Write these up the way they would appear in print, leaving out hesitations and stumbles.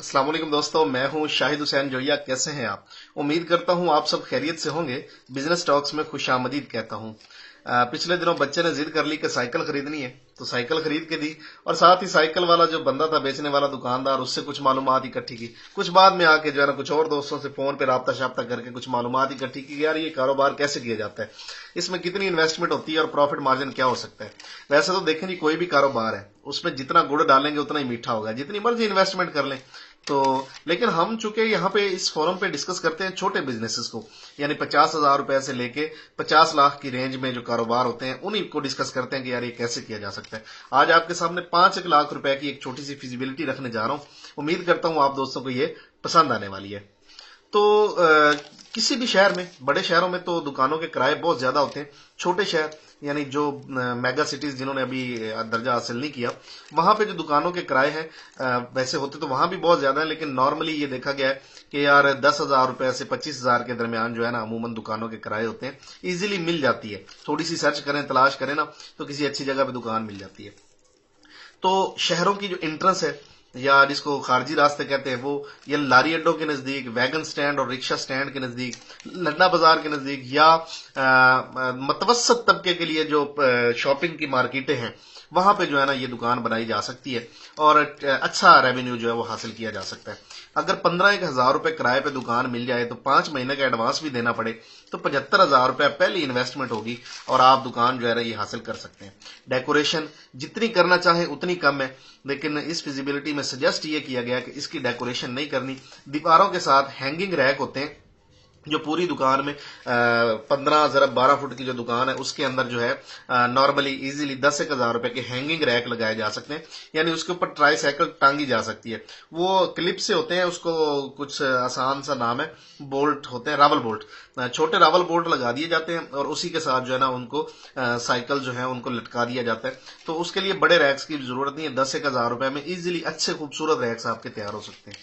अस्सलाम वालेकुम दोस्तों, मैं हूं शाहिद हुसैन जोया। कैसे हैं आप? उम्मीद करता हूं आप सब खैरियत से होंगे। बिजनेस टॉक्स में खुशामदीद कहता हूं। पिछले दिनों बच्चे ने जिद कर ली कि साइकिल खरीदनी है, तो साइकिल खरीद के दी। और साथ ही साइकिल वाला जो बंदा था, बेचने वाला दुकानदार, उससे कुछ मालूमात इकट्ठी की। कुछ बाद में आके जो है ना, कुछ और दोस्तों से फोन पे राब्ता शाब्ता करके कुछ मालूमात इकट्ठी की, यार ये कारोबार कैसे किया जाता है, इसमें कितनी इन्वेस्टमेंट होती है और प्रॉफिट मार्जिन क्या हो सकता है। वैसे तो देखें जी, कोई भी कारोबार है उसमें जितना गुड़ डालेंगे उतना ही मीठा होगा, जितनी मर्जी इन्वेस्टमेंट कर लें। तो लेकिन हम चूंकि यहाँ पे इस फोरम पे डिस्कस करते हैं छोटे बिजनेसेस को, यानी 50,000 रुपए से लेके 50 लाख की रेंज में जो कारोबार होते हैं उन्हीं को डिस्कस करते हैं कि यार ये कैसे किया जा सकता है। आज आपके सामने 5 लाख रुपए की एक छोटी सी फिजिबिलिटी रखने जा रहा हूं। उम्मीद करता हूं आप दोस्तों को ये पसंद आने वाली है। तो किसी भी शहर में, बड़े शहरों में तो दुकानों के किराए बहुत ज्यादा होते हैं। छोटे शहर यानी जो मेगा सिटीज जिन्होंने अभी दर्जा हासिल नहीं किया, वहां पे जो दुकानों के किराए हैं वैसे होते तो वहां भी बहुत ज्यादा है, लेकिन नॉर्मली ये देखा गया है कि यार 10,000 रुपए से 25,000 के दरमियान जो है ना अमूमन दुकानों के किराए होते हैं। इजीली मिल जाती है, थोड़ी सी सर्च करें, तलाश करें ना, तो किसी अच्छी जगह पे दुकान मिल जाती है। तो शहरों की जो एंट्रेंस है, या जिसको खारजी रास्ते कहते हैं, वो ये लारी अड्डों के नजदीक, वैगन स्टैंड और रिक्शा स्टैंड के नजदीक, लड्डा बाजार के नजदीक, या मतवसत तबके के लिए जो शॉपिंग की मार्केटें हैं, वहां पे जो है ना ये दुकान बनाई जा सकती है और अच्छा रेवेन्यू जो है वो हासिल किया जा सकता है। अगर 15,000 रुपए किराए पे दुकान मिल जाए तो 5 महीने का एडवांस भी देना पड़े तो 75,000 रुपए पहली इन्वेस्टमेंट होगी और आप दुकान जो है ना ये हासिल कर सकते हैं। डेकोरेशन जितनी करना चाहे उतनी कम है, लेकिन इस फिजिबिलिटी में सजेस्ट ये किया गया कि इसकी डेकोरेशन नहीं करनी। दीवारों के साथ हैंगिंग रैक होते हैं जो पूरी दुकान में 15 ज़रब 12 फुट की जो दुकान है उसके अंदर जो है नॉर्मली इजीली 10,000 रुपए के हैंगिंग रैक लगाए जा सकते हैं, यानी उसके ऊपर ट्राई साइकिल टांगी जा सकती है। वो क्लिप से होते हैं, उसको कुछ आसान सा नाम है, बोल्ट होते हैं, रावल बोल्ट, छोटे रावल बोल्ट लगा दिए जाते हैं और उसी के साथ जो है ना उनको साइकिल जो है उनको लटका दिया जाता है। तो उसके लिए बड़े रैक्स की जरूरत नहीं है, 10,000 रुपए में इजीली अच्छे खूबसूरत रैक्स आपके तैयार हो सकते हैं।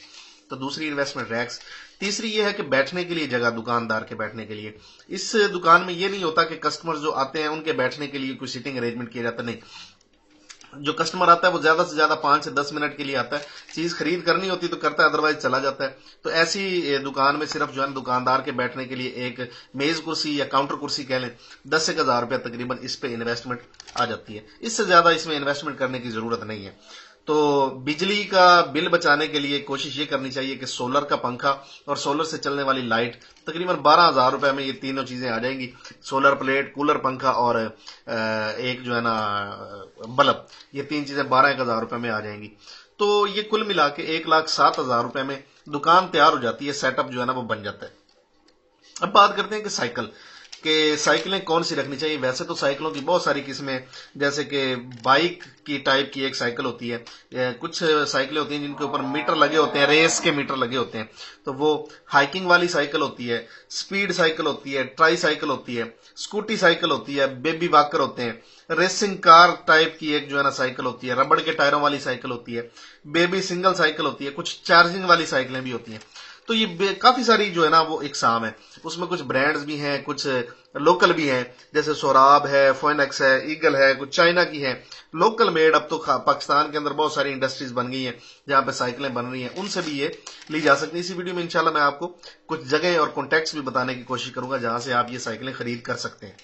तो दूसरी इन्वेस्टमेंट रैक्स। तीसरी ये है कि बैठने के लिए जगह, दुकानदार के बैठने के लिए। इस दुकान में ये नहीं होता कि कस्टमर जो आते हैं उनके बैठने के लिए कोई सीटिंग अरेंजमेंट किया जाता, नहीं। जो कस्टमर आता है वो ज्यादा से ज्यादा 5 से 10 मिनट के लिए आता है, चीज खरीद करनी होती तो करता है, अदरवाइज चला जाता है। तो ऐसी दुकान में सिर्फ जो है दुकानदार के बैठने के लिए एक मेज कुर्सी या काउंटर कुर्सी कह लें, 10,000 रुपया तकरीबन इस पे इन्वेस्टमेंट आ जाती है। इससे ज्यादा इसमें इन्वेस्टमेंट करने की जरूरत नहीं है। तो बिजली का बिल बचाने के लिए कोशिश ये करनी चाहिए कि सोलर का पंखा और सोलर से चलने वाली लाइट, तकरीबन 12,000 रुपए में ये तीनों चीजें आ जाएंगी। सोलर प्लेट, कूलर, पंखा और एक जो है ना बल्ब, ये तीन चीजें 12,000 रुपए में आ जाएंगी। तो ये कुल मिला के 1,07,000 रुपए में दुकान तैयार हो जाती है, सेटअप जो है ना वो बन जाता है। अब बात करते हैं कि साइकिलें कौन सी रखनी चाहिए। वैसे तो साइकिलों की बहुत सारी किस्में, जैसे कि बाइक की टाइप की एक साइकिल होती है, कुछ साइकिलें होती हैं जिनके ऊपर मीटर लगे होते हैं, रेस के मीटर लगे होते हैं, तो वो हाइकिंग वाली साइकिल होती है, स्पीड साइकिल होती है, ट्राई साइकिल होती है, स्कूटी साइकिल होती है, बेबी वॉकर होते हैं, रेसिंग कार टाइप की एक जो है ना साइकिल होती है, रबड़ के टायरों वाली साइकिल होती है, बेबी सिंगल साइकिल होती है, कुछ चार्जिंग वाली साइकिलें भी होती हैं। तो ये काफी सारी जो है ना वो इकसाम है। उसमें कुछ ब्रांड्स भी हैं, कुछ लोकल भी हैं, जैसे सोराब है, फोइनेक्स है, ईगल है, कुछ चाइना की है, लोकल मेड। अब तो पाकिस्तान के अंदर बहुत सारी इंडस्ट्रीज बन गई हैं जहां पे साइकिलें बन रही हैं, उनसे भी ये ली जा सकती है। इसी वीडियो में इंशाल्लाह मैं आपको कुछ जगह और कॉन्टेक्ट्स भी बताने की कोशिश करूंगा जहां से आप ये साइकिलें खरीद कर सकते हैं।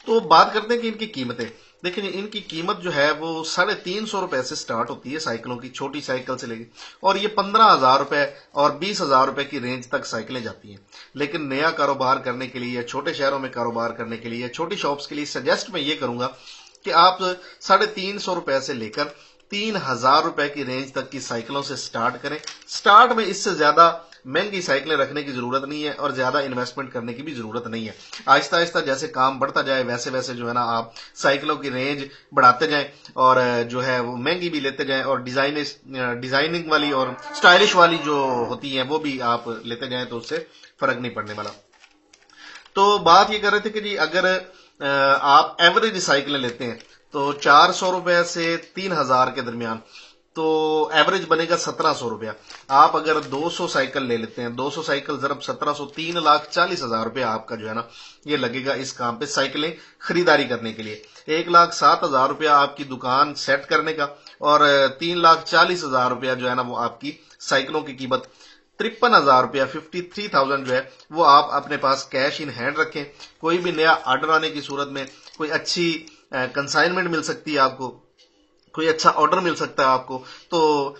तो बात करते हैं कि इनकी कीमतें। देखिए, इनकी कीमत जो है वो 350 रुपए से स्टार्ट होती है साइकिलों की, छोटी साइकिल से लेके, और ये 15,000 रुपए और 20,000 रुपए की रेंज तक साइकिलें जाती हैं। लेकिन नया कारोबार करने के लिए, छोटे शहरों में कारोबार करने के लिए, छोटी शॉप्स के लिए सजेस्ट मैं ये करूंगा कि आप 350 रुपए से लेकर 3,000 रुपए की रेंज तक की साइकिलों से स्टार्ट करें। स्टार्ट में इससे ज्यादा महंगी साइकिलें रखने की जरूरत नहीं है और ज्यादा इन्वेस्टमेंट करने की भी जरूरत नहीं है। आहिस्ता आहिस्ता जैसे काम बढ़ता जाए वैसे वैसे जो है ना आप साइकिलों की रेंज बढ़ाते जाएं और जो है वो महंगी भी लेते जाएं, और डिजाइनिंग वाली और स्टाइलिश वाली जो होती है वो भी आप लेते जाएं, तो उससे फर्क नहीं पड़ने वाला। तो बात ये कर रहे थे कि जी अगर आप एवरेज साइकिलें लेते हैं तो 400 रुपए से 3,000 के दरमियान تو ایوریج بنے گا 1700 روپیہ. آپ اگر 200 سائیکل لے لیتے ہیں, 200 سائیکل ضرب 1700, 3,40,000 روپیہ آپ کا جو ہے نا یہ لگے گا اس کام پہ سائیکلیں خریداری کرنے کے لیے. 1,07,000 روپیہ آپ کی دکان سیٹ کرنے کا, اور 3,40,000 روپیہ جو ہے نا وہ آپ کی سائیکلوں کی قیمت. 53,000 روپیہ 53,000 جو ہے وہ آپ اپنے پاس کیش ان ہینڈ رکھیں. کوئی بھی نیا آرڈر آنے کی صورت میں کوئی اچھی کنسائنمنٹ مل سکتی ہے آپ کو, کوئی اچھا آرڈر مل سکتا ہے آپ کو. تو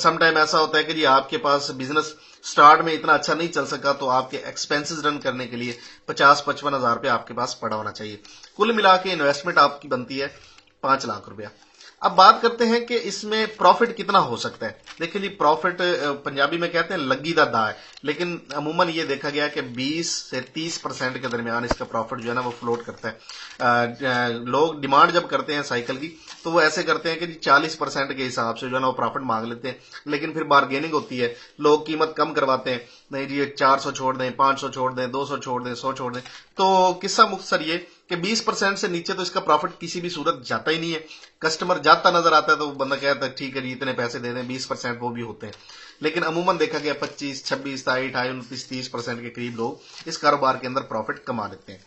سم ٹائم ایسا ہوتا ہے کہ جی آپ کے پاس بزنس سٹارٹ میں اتنا اچھا نہیں چل سکا, تو آپ کے ایکسپینسز رن کرنے کے لیے 50-55 ہزار روپے آپ کے پاس پڑا ہونا چاہیے. کل ملا کے انویسٹمنٹ آپ کی بنتی ہے 5 لاکھ روپیہ. اب بات کرتے ہیں کہ اس میں پروفٹ کتنا ہو سکتا ہے. دیکھیں جی, پروفٹ پنجابی میں کہتے ہیں لگی دا دا ہے, لیکن عموماً یہ دیکھا گیا کہ 20 سے 30% کے درمیان اس کا پروفٹ جو ہے نا وہ فلوٹ کرتا ہے. لوگ ڈیمانڈ جب کرتے ہیں سائیکل کی تو وہ ایسے کرتے ہیں کہ جی 40% کے حساب سے جو ہے نا وہ پروفٹ مانگ لیتے ہیں, لیکن پھر بارگیننگ ہوتی ہے, لوگ قیمت کم کرواتے ہیں. نہیں جی 400 چھوڑ دیں, 500 چھوڑ دیں, 200 چھوڑ دیں, 100 چھوڑ دیں. تو قصہ مختصر یہ کہ 20% سے نیچے تو اس کا پروفٹ کسی بھی صورت جاتا ہی نہیں ہے. کسٹمر جاتا نظر آتا ہے تو وہ بندہ کہتا ہے ٹھیک ہے جی اتنے پیسے دے دیں, 20% وہ بھی ہوتے ہیں. لیکن عموماً دیکھا گیا 25, 26, 27, 28, 29, 30% کے قریب لوگ اس کاروبار کے اندر پروفٹ کما لیتے ہیں.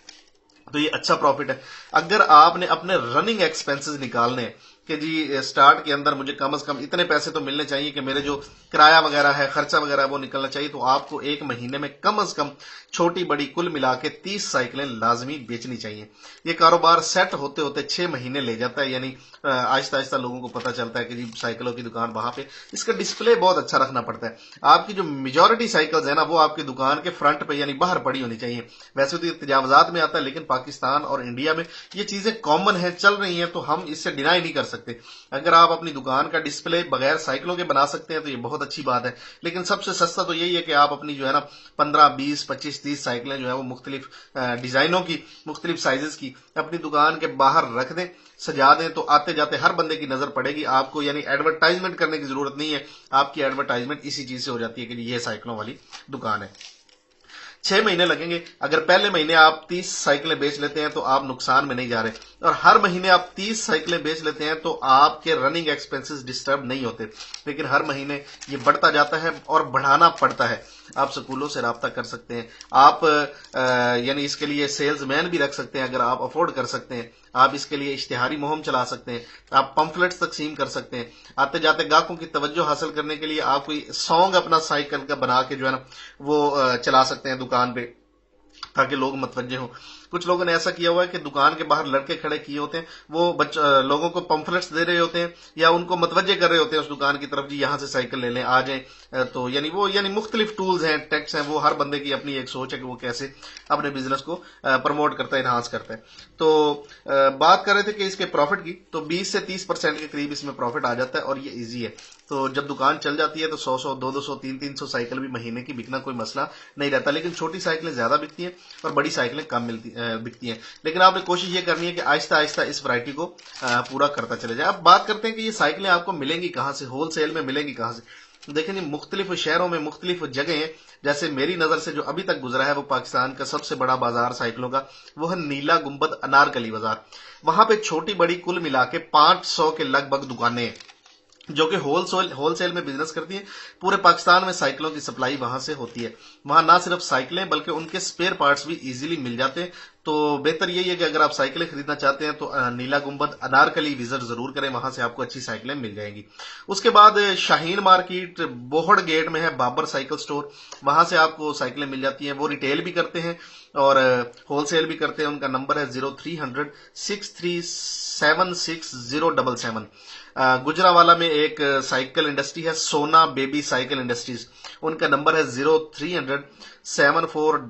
تو یہ اچھا پروفٹ ہے. اگر آپ نے اپنے رننگ ایکسپنسز نکالنے ہیں کہ جی سٹارٹ کے اندر مجھے کم از کم اتنے پیسے تو ملنے چاہیے کہ میرے جو کرایہ وغیرہ ہے, خرچہ وغیرہ ہے وہ نکلنا چاہیے, تو آپ کو ایک مہینے میں کم از کم چھوٹی بڑی کل ملا کے 30 سائیکلیں لازمی بیچنی چاہیے. یہ کاروبار سیٹ ہوتے ہوتے 6 مہینے لے جاتا ہے, یعنی آہستہ آہستہ لوگوں کو پتہ چلتا ہے کہ جی سائیکلوں کی دکان وہاں پہ اس کا ڈسپلے بہت اچھا رکھنا پڑتا ہے. آپ کی جو میجورٹی سائیکلز ہیں نا وہ آپ کی دکان کے فرنٹ پہ یعنی باہر پڑی ہونی چاہیے. ویسے تو یہ تجاوزات میں آتا ہے, لیکن پاکستان اور انڈیا میں یہ چیزیں کامن ہیں, چل رہی ہیں, تو ہم اس سے ڈینائی نہیں کر سکتے. اگر آپ اپنی دکان کا ڈسپلے بغیر سائیکلوں کے بنا سکتے ہیں تو یہ بہت اچھی بات ہے. لیکن سب سے سستا تو یہی ہے کہ آپ اپنی جو ہے نا 15, 20, 25, 30 سائیکلیں جو ہے وہ مختلف ڈیزائنوں کی, مختلف سائزز کی اپنی دکان کے باہر رکھ دیں, سجا دیں, تو آتے جاتے ہر بندے کی نظر پڑے گی آپ کو. یعنی ایڈورٹائزمنٹ کرنے کی ضرورت نہیں ہے, آپ کی ایڈورٹائزمنٹ اسی چیز سے ہو جاتی ہے کہ یہ سائیکلوں والی دکان ہے. 6 مہینے لگیں گے. اگر پہلے مہینے آپ 30 سائیکلیں بیچ لیتے ہیں تو آپ نقصان میں نہیں جا رہے, اور ہر مہینے آپ 30 سائیکلیں بیچ لیتے ہیں تو آپ کے رننگ ایکسپنسز ڈسٹرب نہیں ہوتے. لیکن ہر مہینے یہ بڑھتا جاتا ہے اور بڑھانا پڑتا ہے. آپ سکولوں سے رابطہ کر سکتے ہیں, آپ یعنی اس کے لیے سیلز مین بھی رکھ سکتے ہیں اگر آپ افورڈ کر سکتے ہیں. آپ اس کے لیے اشتہاری مہم چلا سکتے ہیں, آپ پمفلٹس تقسیم کر سکتے ہیں. آتے جاتے گاہکوں کی توجہ حاصل کرنے کے لیے آپ کوئی سانگ اپنا سائیکل کا بنا کے جو ہے نا وہ چلا سکتے ہیں دکان پہ, تاکہ لوگ متوجہ ہوں. کچھ لوگوں نے ایسا کیا ہوا ہے کہ دکان کے باہر لڑکے کھڑے کیے ہوتے ہیں, وہ لوگوں کو پمفلٹس دے رہے ہوتے ہیں یا ان کو متوجہ کر رہے ہوتے ہیں اس دکان کی طرف, جی یہاں سے سائیکل لے لیں, آ جائیں. تو یعنی مختلف ٹولز ہیں, ٹیکس ہیں, وہ ہر بندے کی اپنی ایک سوچ ہے کہ وہ کیسے اپنے بزنس کو پروموٹ کرتا ہے, انہانس کرتا ہے. تو بات کر رہے تھے کہ اس کے پروفٹ کی, تو 20 سے 30% کے قریب اس میں پروفٹ آ جاتا ہے, اور یہ ایزی ہے. تو جب دکان چل جاتی ہے تو 100 200 300 سائیکل بھی مہینے کی بکنا کوئی مسئلہ نہیں رہتا. لیکن چھوٹی سائیکلیں زیادہ بکتی ہیں اور بڑی سائیکلیں کم بکتی ہیں. لیکن آپ نے کوشش یہ کرنی ہے کہ آہستہ آہستہ اس ورائٹی کو پورا کرتا چلے جائے. اب بات کرتے ہیں کہ یہ سائیکلیں آپ کو ملیں گی کہاں سے, ہول سیل میں ملیں گی کہاں سے. دیکھیں جی مختلف شہروں میں مختلف جگہیں ہیں. جیسے میری نظر سے جو ابھی تک گزرا ہے وہ پاکستان کا سب سے بڑا بازار سائیکلوں کا وہ ہے نیلا گنبد انارکلی بازار. وہاں پہ چھوٹی بڑی کل ملا کے 500 کے لگ بھگ دکانیں ہیں جو کہ ہول سیل میں بزنس کرتی ہیں. پورے پاکستان میں سائیکلوں کی سپلائی وہاں سے ہوتی ہے. وہاں نہ صرف سائیکلیں بلکہ ان کے سپیئر پارٹس بھی ایزیلی مل جاتے ہیں. تو بہتر یہی ہے کہ اگر آپ سائیکلیں خریدنا چاہتے ہیں تو نیلا گنبد انارکلی وزٹ ضرور کریں, وہاں سے آپ کو اچھی سائیکلیں مل جائیں گی. اس کے بعد شاہین مارکیٹ بوہڑ گیٹ میں ہے بابر سائیکل سٹور, وہاں سے آپ کو سائیکلیں مل جاتی ہیں. وہ ریٹیل بھی کرتے ہیں اور ہول سیل بھی کرتے ہیں. ان کا نمبر ہے 0300 6376 گجرانوالہ میں ایک سائیکل انڈسٹری ہے سونا بیبی سائیکل انڈسٹریز, ان کا نمبر ہے 0300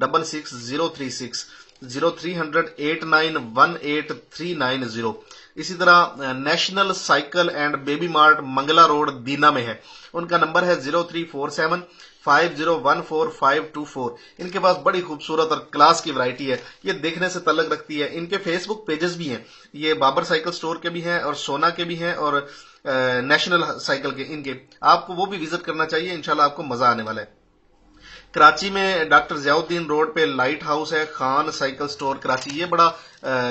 7466 0300 8918 اسی طرح national cycle and baby mart Mangla road Dina میں ہے, ان کا نمبر ہے 0347 5014 ان کے پاس بڑی خوبصورت اور کلاس کی ورائٹی ہے, یہ دیکھنے سے تعلق رکھتی ہے. ان کے فیس بک پیجز بھی ہیں, یہ بابر سائیکل سٹور کے بھی ہیں اور سونا کے بھی ہیں اور نیشنل سائیکل کے, ان کے آپ کو وہ بھی وزٹ کرنا چاہیے, انشاءاللہ آپ کو مزہ آنے والا ہے. कराची में डॉक्टर ज़ियाउद्दीन रोड पे लाइट हाउस है, खान साइकिल स्टोर कराची। ये बड़ा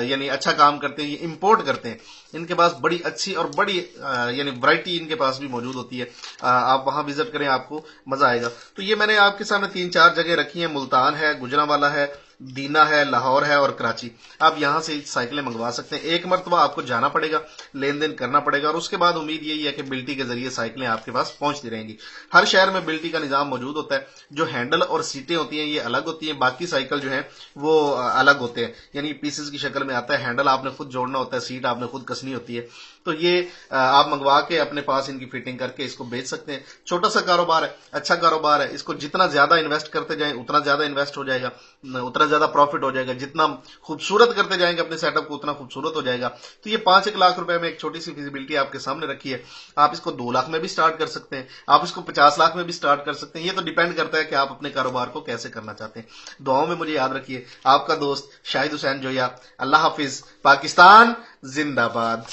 यानी अच्छा काम करते हैं, ये इंपोर्ट करते हैं। इनके पास बड़ी अच्छी और बड़ी यानी वैरायटी इनके पास भी मौजूद होती है। आप वहां विजिट करें, आपको मजा आएगा। तो ये मैंने आपके सामने 3-4 जगह रखी हैं। मुल्तान है, गुजरांवाला है, दीना है, लाहौर है और कराची। आप यहां से साइकिलें मंगवा सकते हैं। एक मरतबा आपको जाना पड़ेगा, लेन देन करना पड़ेगा, और उसके बाद उम्मीद यही है कि बिल्टी के जरिए साइकिलें आपके पास पहुंचती रहेंगी। हर शहर में बिल्टी का निजाम मौजूद होता है। जो हैंडल और सीटें होती हैं ये अलग होती हैं, बाकी साइकिल जो है वो अलग होते हैं, यानी पीसेस की शक्ल में आता है। हैंडल आपने खुद जोड़ना होता है, सीट आपने खुद कसनी होती है। तो ये आप मंगवा के अपने पास इनकी फिटिंग करके इसको बेच सकते हैं। छोटा सा कारोबार है, अच्छा कारोबार है। इसको जितना ज्यादा इन्वेस्ट करते जाएं उतना ज्यादा इन्वेस्ट हो जाएगा, उतना ज्यादा प्रॉफिट हो जाएगा। जितना खूबसूरत करते जाएंगे अपने सेटअप को उतना खूबसूरत हो जाएगा। तो ये 5-1 लाख रुपए में एक छोटी सी फिजिबिलिटी आपके सामने रखी है। आप इसको 2 लाख में भी स्टार्ट कर सकते हैं, आप इसको 50 लाख में भी स्टार्ट कर सकते हैं। ये तो डिपेंड करता है कि आप अपने कारोबार को कैसे करना चाहते हैं। दुआओं में मुझे याद रखिए। आपका दोस्त शाहिद हुसैन जोया। अल्लाह हाफिज। पाकिस्तान जिंदाबाद।